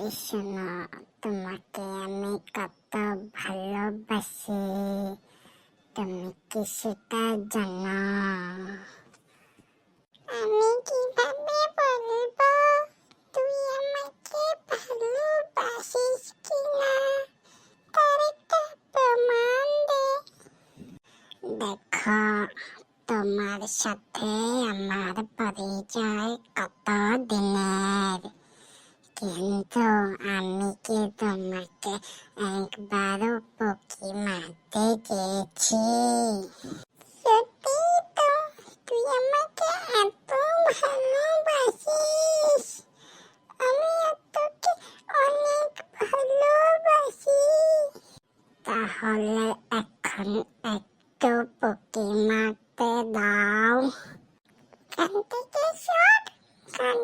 এই শোনো, তোমাকে আমি কত ভালোবাসি, তুমি কি সেটা জানো? আমি কিভাবে বলবো তুই আমাকে ভালোবাসিস কিনা, তার একটা প্রমাণ দে। দেখো, তোমার সাথে আমার পরিচয় কত দিনের, কিন্তু আমি কি তোমাকে একবারও পকি মারতে চেয়েছি? সত্যি তো, তুই আমাকে এত ভালোবাসিস, আমিও তোকে অনেক ভালোবাসি। তাহলে এখন একটু পকি মারতে দাও। কান থেকে সর, কান